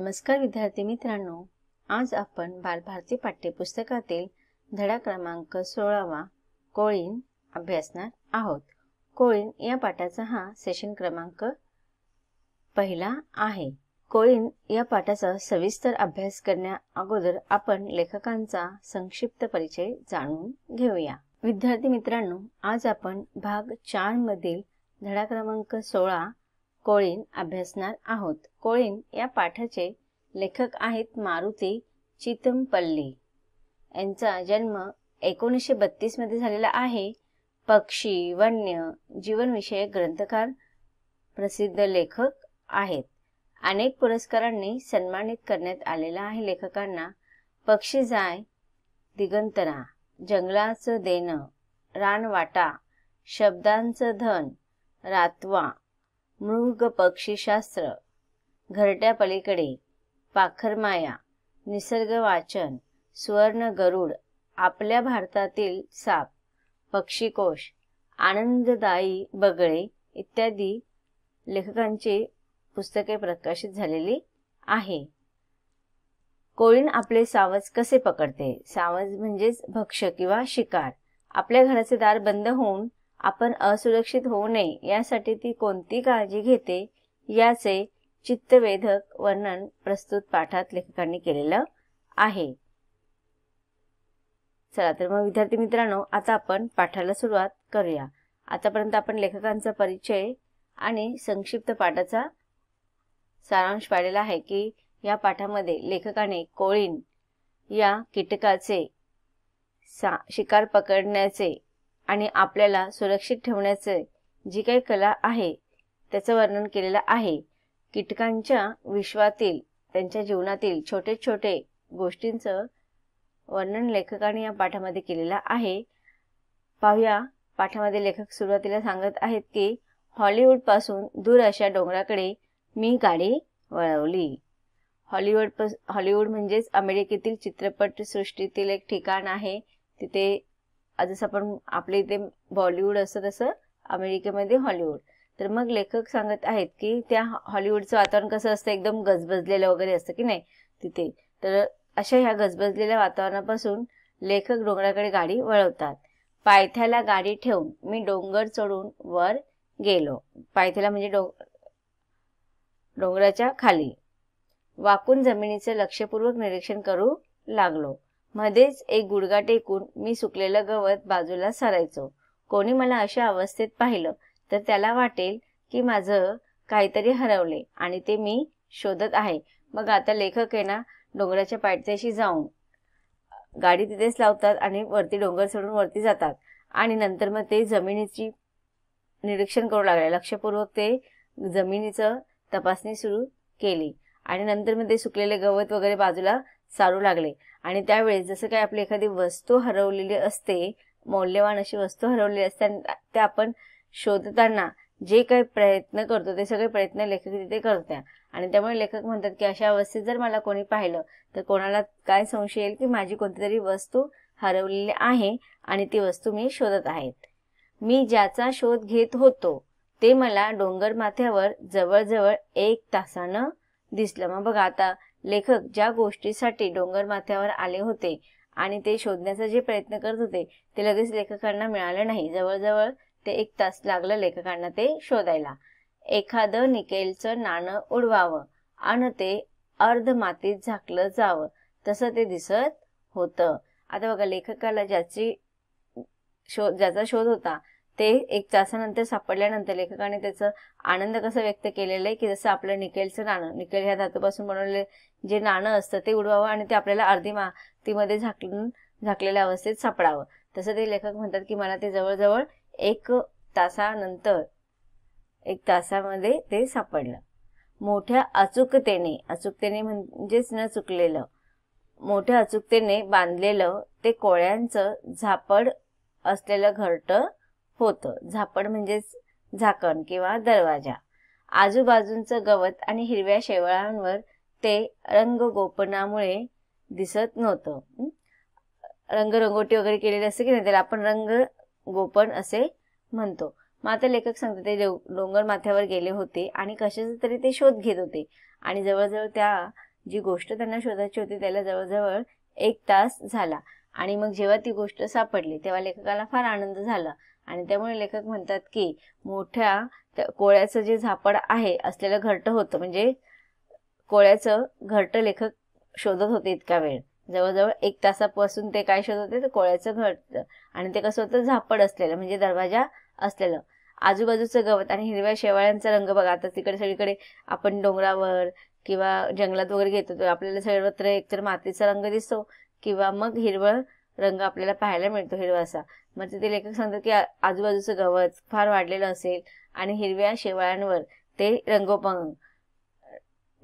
नमस्कार विद्यार्थी मित्रांनो, आज आपण बालभारती पाठ्यपुस्तकातील धडा क्रमांक 16वा कोळीण अभ्यासणार आहोत। कोळीण या पाठाचा हा सेशन क्रमांक पहिला आहे। कोळीण या पाठाचा सविस्तर अभ्यास करण्या अगोदर आपण लेखकांचा संक्षिप्त परिचय जाणून घेऊया। विद्यार्थी मित्रांनो, आज आपण भाग 4 मधील धडा क्रमांक 16 कोळीण अभ्यासणार आहोत। कोळीण या पाठाचे लेखक आहेत मारुती चितमपल्ली। यांचा जन्म 1932 मध्ये झालेला आहे। पक्षी वन्य जीवन विषयक ग्रंथकार, प्रसिद्ध लेखक आहेत। अनेक पुरस्कारांनी सन्मानित करण्यात आलेला आहे लेखकांना। पक्षी जाय, दिगंतरा, जंगलाचं देणं, रानवाटा, शब्दांचं धन, रातवा, मृग पक्षीशास्त्र, घरट्या पलीकडे, पाखरमाया, निसर्ग वाचन, सुवर्ण गरुड, आपल्या भारतातील साप, पक्षीकोश, आनंददायी बगळे इत्यादी लेखकांची पुस्तके प्रकाशित झालेली आहे। कोळीण आपले सावज कसे पकडते? सावज म्हणजेच भक्ष्य किंवा शिकार। आपल्या घराचे दार बंद होऊन आपण असुरक्षित होऊ नये यासाठी ती कोणती काळजी घेते याचे चित्तवेधक वर्णन प्रस्तुत पाठात लेखकांनी केलेलं आहे। चला तर मग विद्यार्थी मित्रांनो, आता आपण पाठाला सुरुवात करूया। आतापर्यंत आपण लेखकांचा परिचय आणि संक्षिप्त पाठाचा सारांश पाहिलेला आहे की या पाठामध्ये लेखकाने कोळीण या कीटकाचे शिकार पकडण्याचे आणि आपल्याला सुरक्षित ठेवण्याचे जी काही कला आहे त्याचं वर्णन केलेलं आहे। कीटकांच्या विश्वातील त्यांच्या जीवनातील छोटे छोटे गोष्टींचं वर्णन लेखकाने या पाठामध्ये केलेलं आहे। पाहूया पाठामध्ये लेखक सुरुवातीला सांगत आहेत की हॉलिवूड पासून दूर अशा डोंगराकडे मी गाडी वळवली। हॉलिवूड म्हणजेच अमेरिकेतील चित्रपट सृष्टीतील एक ठिकाण आहे। तिथे जसं आपण आपल्या इथे बॉलिवूड असतं तसं अमेरिकेमध्ये हॉलिवूड। तर मग लेखक सांगत आहेत की त्या हॉलिवूडचं वातावरण कसं असतं, एकदम गजबजलेलं वगैरे असतं की नाही तिथे। तर अशा ह्या गजबजलेल्या वातावरणापासून लेखक डोंगराकडे गाडी वळवतात। पायथ्याला गाडी ठेवून मी डोंगर चढून वर गेलो। पायथ्याला म्हणजे डोंगराच्या खाली वाकून जमिनीचे लक्षपूर्वक निरीक्षण करू लागलो। मध्येच एक गुडघा टेकून मी सुकलेलं गवत बाजूला सरायचो। कोणी मला अशा अवस्थेत पाहिलं तर त्याला वाटेल की माझं काहीतरी हरवले आणि ते मी शोधत आहे। मग आता लेखक आहे ना डोंगराच्या पायथ्याशी जाऊन गाडी तिथेच लावतात आणि वरती डोंगर चढून वरती जातात आणि नंतर मग ते जमिनीची निरीक्षण करू लागले। लक्षपूर्वक ते जमिनीचं तपासणी सुरू केली आणि नंतर मग ते सुकलेले गवत वगैरे बाजूला सारू लागले। आणि त्यावेळेस जसं काही आपली एखादी वस्तू हरवलेली असते, मौल्यवान अशी वस्तू हरवलेली असते, ते आपण शोधताना जे काही प्रयत्न करतो ते सगळे प्रयत्न लेखक तिथे करतात। आणि त्यामुळे लेखक म्हणतात की अशा अवस्थेत जर मला कोणी पाहिलं तर कोणाला काय संशय येईल की माझी कोणतीतरी वस्तू हरवलेली आहे आणि ती वस्तू मी शोधत आहे। मी ज्याचा शोध घेत होतो ते मला डोंगर माथ्यावर जवळजवळ 1 तासानं दिसलं। मग बघा आता लेखक ज्या गोष्टीसाठी डोंगर माथ्यावर आले होते आणि ते शोधण्याचा जे प्रयत्न करत होते ते लगेच लेखकांना मिळालं नाही। जवळजवळ ते 1 तास लागलं लेखकांना ते शोधायला। एखादं निकेलचं नाणं उडवावं आणि ते अर्ध मातीत झाकलं जावं तसं ते दिसत होतं। आता बघा लेखकाला ज्याचा शोध होता ते 1 तासानंतर सापडल्यानंतर लेखकाने त्याचा आनंद कसा व्यक्त केलेला आहे की जसं आपलं निकेलचं नाणं, निकेल ह्या धातूपासून बनवलेले जे नाणं असतं ते उडवावं आणि ते आपल्याला अर्धी मातीमध्ये झाकलेल्या अवस्थेत सापडावं। तसं ते लेखक म्हणतात की मला ते जवळजवळ 1 तासामध्ये ते सापडलं। मोठ्या अचूकतेने म्हणजेच न चुकलेलं, मोठ्या अचूकतेने बांधलेलं ते कोळ्यांचं झापड असलेलं घरटं होतं। झापड म्हणजेच झाकण किंवा दरवाजा। आजूबाजूंचं गवत आणि हिरव्या शेवाळांवर ते रंगगोपणामुळे दिसत नव्हतं। रंगरंगोटी वगैरे केलेली असते की नाही त्याला आपण रंगगोपन असे म्हणतो। मग आता लेखक सांगतात ते डोंगर माथ्यावर गेले होते आणि कशाचा तरी ते शोध घेत होते आणि जवळजवळ त्या जी गोष्ट त्यांना शोधायची होती त्याला जवळजवळ 1 तास झाला. आणि मग जेव्हा ती गोष्ट सापडली तेव्हा लेखकाला फार आनंद झाला. आणि त्यामुळे लेखक म्हणतात की मोठ्या कोळ्याचं जे झापड आहे असलेलं घरटं होतं, म्हणजे कोळ्याचं घरटं लेखक शोधत होते इतका वेळ. जवळजवळ 1 तासापासून ते काय शोधत होते, तर कोळ्याचं घरटं. आणि ते कसं होतं, झापड असलेलं म्हणजे दरवाजा असलेलं. आजूबाजूचं गवत आणि हिरव्या शेवाळ्यांचा रंग बघा. आता तिकडे सगळीकडे आपण डोंगरावर किंवा जंगलात वगैरे घेतो तर आपल्याला सर्वत्र एकतर मातीचा रंग दिसतो किंवा मग हिरवळ रंग आपल्याला पाहायला मिळतो, हिरवासा. मग तिथे लेखक सांगतात की आजूबाजूचं गवत फार वाढलेलं असेल आणि हिरव्या शेवाळ्यांवर ते रंगोपंग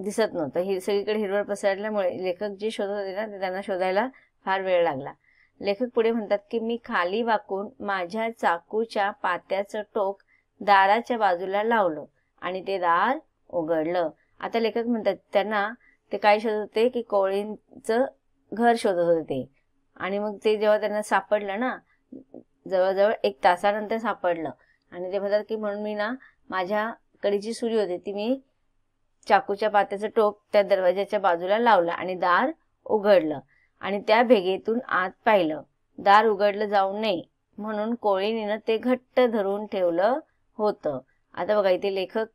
दिसत नव्हतं. सगळीकडे हिरवळ पसरल्यामुळे लेखक जे शोधत होते ना ते त्यांना शोधायला फार वेळ लागला. लेखक पुढे म्हणतात की मी खाली वाकून माझ्या चाकूच्या पात्याचं टोक दाराच्या बाजूला लावलं आणि ते दार उघडलं. आता लेखक म्हणतात त्यांना ते काय शोधत होते की कोळींचं घर शोधत होते ते. आणि मग ते जेव्हा त्यांना सापडलं ना, जवळजवळ 1 तासानंतर सापडलं. आणि ते म्हणतात की म्हणून मी ना माझ्याकडे जी सुरी होती ती मी चाकूच्या पात्याचं टोक त्या दरवाजाच्या बाजूला लावलं आणि दार उघडलं आणि त्या भेगेतून आत पाहिलं. दार उघडलं जाऊ नये म्हणून कोळीनीनं ते घट्ट धरून ठेवलं होतं. आता बघा इथे लेखक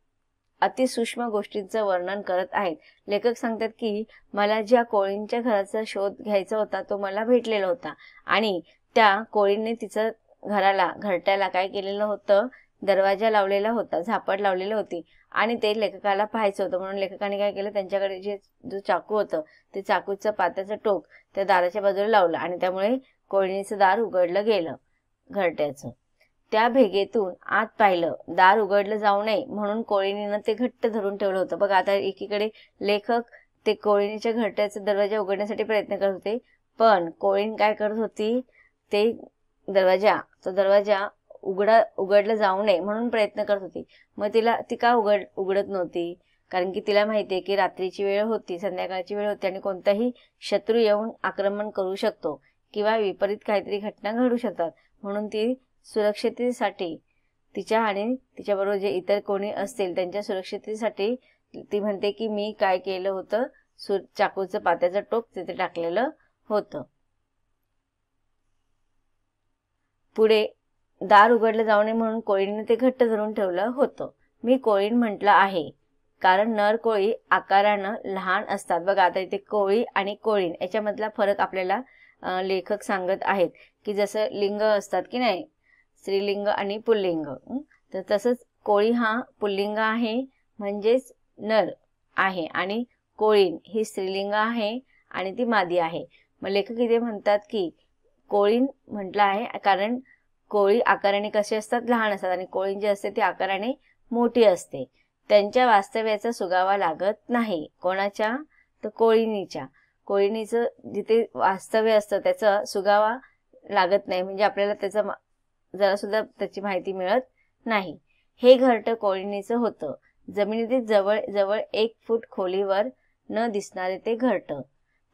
अतिसूक्ष्म गोष्टींचं वर्णन करत आहेत. लेखक सांगतात की मला ज्या कोळींच्या घराचा शोध घ्यायचा होता तो मला भेटलेला होता आणि त्या कोळींनी तिचं घरट्याला काय केलेलं होतं, दरवाजा लावलेला होता, झापड लावलेली होती आणि ते लेखकाला पाहायचं होतं. म्हणून लेखकाने काय केलं, त्यांच्याकडे जो चाकू होतं ते चाकूचं पात्याचं टोक त्या दाराच्या बाजूला लावलं आणि त्यामुळे कोळीचं दार उघडलं गेलं घरट्याचं. त्या भेगेतून आत पाहिलं, दार उघडलं जाऊ नये म्हणून कोळीनीनं ते घट्ट धरून ठेवलं होतं. बघा आता एकीकडे लेखक ते कोळीनीच्या घरट्याचा दरवाजा उघडण्यासाठी प्रयत्न करत होते, पण कोळीन काय करत होती, ते दरवाजा उघडलं जाऊ नये म्हणून प्रयत्न करत होती. मग ती का उघडत नव्हती, कारण की तिला माहितीये की रात्रीची वेळ होती, संध्याकाळची वेळ होती आणि कोणताही शत्रू येऊन आक्रमण करू शकतो किंवा विपरीत काहीतरी घटना घडू शकतात. म्हणून ती सुरक्षिततेसाठी तिच्या आणि तिच्याबरोबर जे इतर कोणी असतील त्यांच्या सुरक्षिततेसाठी ती म्हणते की मी काय केलं होतं, चाकूचं पात्याचं टोक तिथे टाकलेलं होतं. पुढे दार उघडलं जाऊ नये म्हणून कोळीने ते घट्ट धरून ठेवलं होतं. मी कोळीन म्हटलं आहे कारण नर कोळी आकारानं लहान असतात. बघा आता इथे कोळी आणि कोळीन याच्यामधला फरक आपल्याला लेखक सांगत आहेत की जसं लिंग असतात की नाही, स्त्रीलिंग आणि पुल्लिंग, तर तसंच कोळी हा पुल्लिंग आहे म्हणजेच नर आहे आणि कोळीन ही स्त्रीलिंग आहे आणि ती मादी आहे. मग लेखक इथे म्हणतात की कोळीन म्हटलं आहे कारण कोळी आकाराने कसे असतात, लहान असतात आणि कोळीन जी असते ती आकाराने मोठी असते. त्यांच्या वास्तव्याचा सुगावा लागत नाही. कोणाच्या, तर कोळीनीचं जिथे वास्तव्य असतं त्याचा सुगावा लागत नाही, म्हणजे आपल्याला त्याचा जरा सुद्धा त्याची माहिती मिळत नाही. हे घरटं कोळीनीचं होतं. जमिनीतील जवळ 1 फूट खोलीवर न दिसणारे ते घरटं.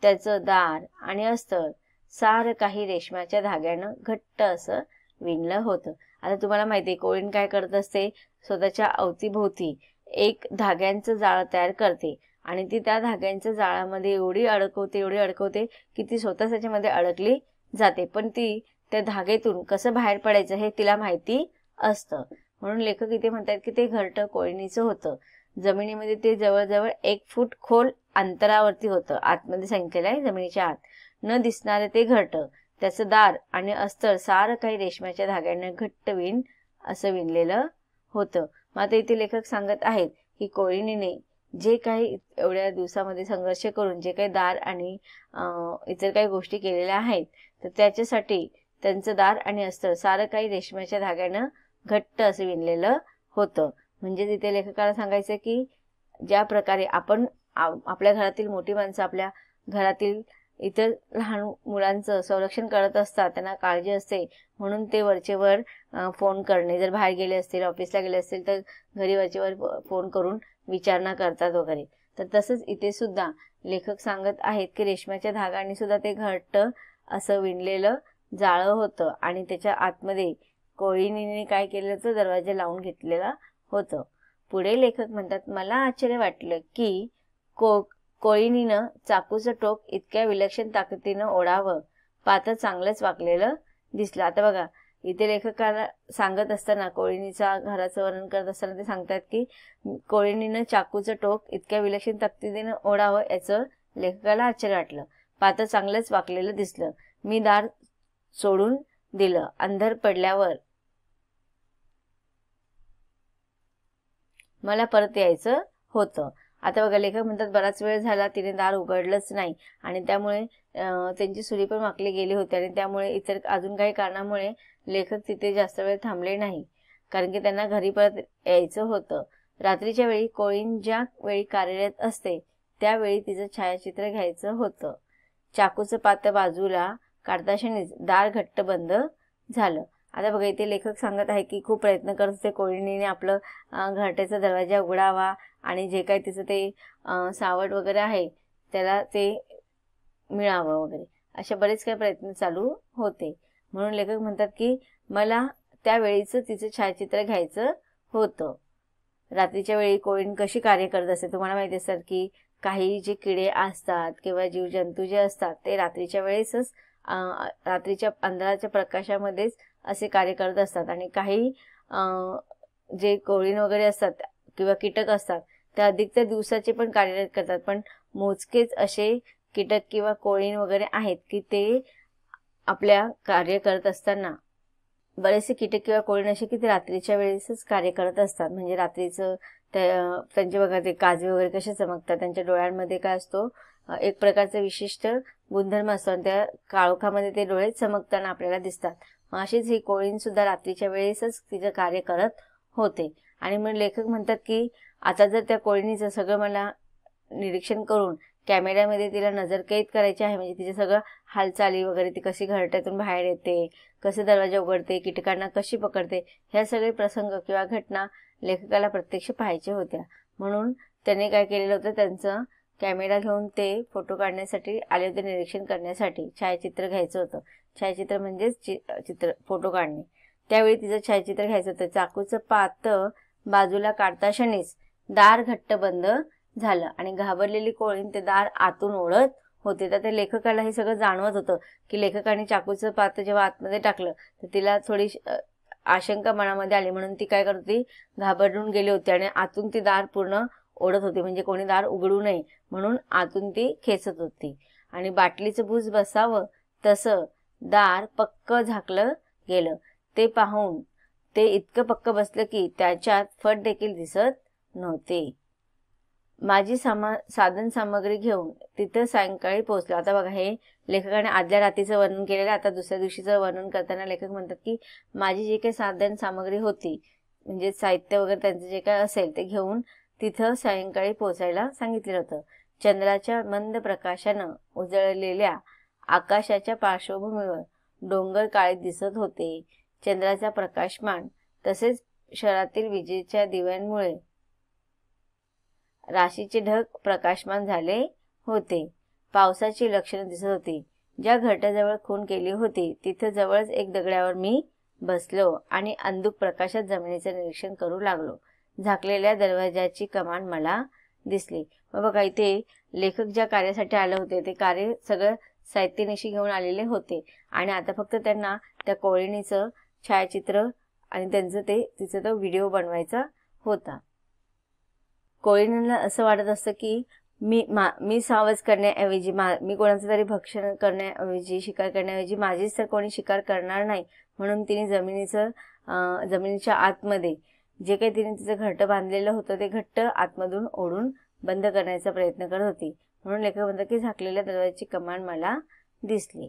त्याचं दार आणि अस्तर सारं काही रेशमाच्या धाग्यानं घट्ट असं विणलं होतं. आता तुम्हाला माहिती आहे कोळीन काय करत असते, स्वतःच्या अवतीभोवती एक धाग्यांचं जाळं तयार करते आणि ती त्या धाग्यांच्या जाळामध्ये एवढी अडकवते की ती स्वतः त्याच्यामध्ये अडकली जाते, पण ती त्या धागेतून कसं बाहेर पडायचं हे तिला माहिती असतं. म्हणून लेखक इथे म्हणतात की ते घरटं कोळीनीचं होतं. जमिनीमध्ये ते जवळजवळ 1 फूट खोल अंतरावरती होतं. आतमध्ये सांगितलेलं आहे जमिनीच्या आत. न दिसणारे ते घरटं, त्याचं दार आणि अस्तर सारं काही रेशमाच्या धाग्याने घट्ट असं विणलेलं होतं. मात्र इथे लेखक सांगत आहेत की कोळीनीने जे काही एवढ्या दिवसामध्ये संघर्ष करून जे काही दार आणि इतर काही गोष्टी केलेल्या आहेत, तर त्याच्यासाठी त्यांचं दार आणि अस्तर सारं काही रेशमाच्या धाग्यानं घट्ट असं विणलेलं होतं. म्हणजे तिथे लेखकाला सांगायचं की ज्या प्रकारे आपण आपल्या घरातील मोठी माणसं आपल्या घरातील इतर लहान मुलांचं संरक्षण करत असतात, त्यांना काळजी असते म्हणून ते वरचेवर फोन करणे, जर बाहेर गेले असतील, ऑफिसला गेले असतील तर घरी वरचेवर फोन करून विचारणा करतात वगैरे. तर तसंच इथे सुद्धा लेखक सांगत आहेत की रेशमाच्या धागांनी सुद्धा ते घट्ट असं विणलेलं जाळं होतं आणि त्याच्या आतमध्ये कोळीनीने काय केलं तर दरवाजा लावून घेतलेला होतं. पुढे लेखक म्हणतात मला आश्चर्य वाटलं की कोळीणीनं चाकूचं टोक इतक्या विलक्षण ताकदीनं ओढावं, पातं चांगलंच वाकलेलं दिसलं. आता बघा, इथे लेखकाला सांगत असताना, कोळीणीचा घराचं वर्णन करत असताना ते सांगतात की कोळीणीनं चाकूचं टोक इतक्या विलक्षण ताकदीनं ओढावं, याचं लेखकाला आश्चर्य वाटलं. पातं चांगलंच वाकलेलं दिसलं. मी दार सोडून दिलं. अंधार पडल्यावर मला परत यायचं होतं. आता बघा, लेखक म्हणतात बराच वेळ झाला तिने दार उघडलंच नाही आणि त्यामुळे त्यांची सुरी पण वाकली गेली होती आणि त्यामुळे इतर अजून काही कारणामुळे लेखक तिथे जास्त वेळ थांबले नाही, कारण की त्यांना घरी परत यायचं होतं. रात्रीच्या वेळी कोळीण ज्या वेळी कार्यरत असते त्यावेळी तिचं छायाचित्र घ्यायचं होतं. चाकूचं पातं बाजूला काढताक्षणीच दार घट्ट बंद झालं. आता बघा, इथे लेखक सांगत आहे की खूप प्रयत्न करत होते कोळीणीने आपलं घरट्याचा दरवाजा उघडावा आणि जे काही तिचं ते सावट वगैरे आहे त्याला ते मिळावं वगैरे, असे बरेच काही प्रयत्न चालू होते. म्हणून लेखक म्हणतात की मला त्यावेळीचं तिचं छायाचित्र घ्यायचं होतं. रात्रीच्या वेळी कोळीण कशी कार्य करत असते तुम्हाला माहिती असतात की काही जे किडे असतात किंवा जीवजंतू जे असतात ते रात्रीच्या वेळेसच रात्रीच्या अंधाराच्या प्रकाशामध्येच असे कार्य करत असतात आणि काही जे कोळीण वगैरे असतात किंवा कीटक असतात ते अधिकतर दिवसाचे पण कार्य करतात, पण मोजकेच असे कीटक किंवा कोळीण वगैरे आहेत की ते आपल्या कार्य करत असताना बरेचसे कीटक किंवा कोळीण असे की ते रात्रीच्या वेळेसच कार्य करत असतात. म्हणजे रात्रीचं त्यांचे बघा ते काजवे वगैरे कसे चमकतात, त्यांच्या डोळ्यांमध्ये काय असतो, एक प्रकारचा विशिष्ट गुणधर्म असतो आणि त्या काळोखामध्ये ते डोळे चमकताना आपल्याला दिसतात. अशीच ही कोळीण सुद्धा रात्रीच्या वेळेसच तिचं कार्य करत होते. आणि मग लेखक म्हणतात की आता जर त्या कोळीणीचं सगळं मला निरीक्षण करून कॅमेऱ्यामध्ये तिला नजरकैद करायची आहे, म्हणजे तिचे सगळं हालचाली वगैरे, ती कशी घरट्यातून बाहेर येते, कसे दरवाजा उघडते, कीटकांना कशी पकडते, ह्या सगळे प्रसंग किंवा घटना लेखकाला प्रत्यक्ष पाहायच्या होत्या. म्हणून त्याने काय केलेलं होतं, त्यांचं कॅमेरा घेऊन ते फोटो काढण्यासाठी आले होते, निरीक्षण करण्यासाठी, छायाचित्र घ्यायचं होतं. छायाचित्र म्हणजेच चित्र, फोटो काढणे. त्यावेळी तिचं छायाचित्र घ्यायचं होतं. चाकूचं पातं बाजूला काढता क्षणीच दार घट्ट बंद झालं आणि घाबरलेली कोळीण ते दार आतून ओढत होते. तर ते लेखकाला हे सगळं जाणवत होतं की लेखकाने चाकूचं पातं जेव्हा आतमध्ये टाकलं तर तिला थोडी आशंका मनामध्ये आली, म्हणून ती काय करत होती, घाबरून गेली होती आणि आतून ती दार पूर्ण ओढत होती, म्हणजे कोणी दार उघडू नये म्हणून आतून ती खेचत होती. आणि बाटलीचं भूस बसावं तसं दार पक्क झाकलं गेलं. ते पाहून ते इतकं पक्क बसलं की त्याच्यात फट देखील दिसत नव्हते. माझी साधन सामग्री घेऊन तिथं सायंकाळी पोहोचलो. आता बघा, हे लेखकाने आदल्या रात्रीचं वर्णन केलेलं. आता दुसऱ्या दिवशीचं वर्णन करताना लेखक म्हणतात की माझी जी काही साधन सामग्री होती, म्हणजे साहित्य वगैरे त्यांचं जे काय असेल ते घेऊन तिथं सायंकाळी पोहोचायला सांगितलेलं होतं. चंद्राच्या मंद प्रकाशानं उजळलेल्या आकाशाच्या पार्श्वभूमीवर डोंगर काळे दिसत होते. चंद्राचा प्रकाशमान तसेच शहरातील विजेच्या दिव्यांमुळे राशीचे ढग प्रकाशमान झाले होते. पावसाची लक्षणं दिसत होती. ज्या घरट्याजवळ खून केली होती तिथं जवळच एक दगडावर मी बसलो आणि अंधुक प्रकाशात जमिनीचं निरीक्षण करू लागलो. झाकलेल्या दरवाजाची कमान मला दिसली. मग बघा, इथे लेखक ज्या कार्यासाठी आले होते ते कार्य सगळं साहित्यनिशी घेऊन आलेले होते आणि आता फक्त त्यांना त्या कोळीणीचं छायाचित्र आणि त्यांचं तिचा तो व्हिडिओ बनवायचा होता. कोळीणीला असं वाटत असतं की मी सावज करण्याऐवजी, मी कोणाचं तरी भक्षण करण्याऐवजी, शिकार करण्याऐवजी माझीच तर कोणी शिकार करणार नाही, म्हणून तिने जमिनीच्या आतमध्ये जे काही तिने तिचं घट्ट बांधलेलं होतं ते घट्ट आतमधून ओढून बंद करण्याचा प्रयत्न करत होती. म्हणून लेखक म्हणतात की झाकलेल्या दरवाजाची कमान मला दिसली.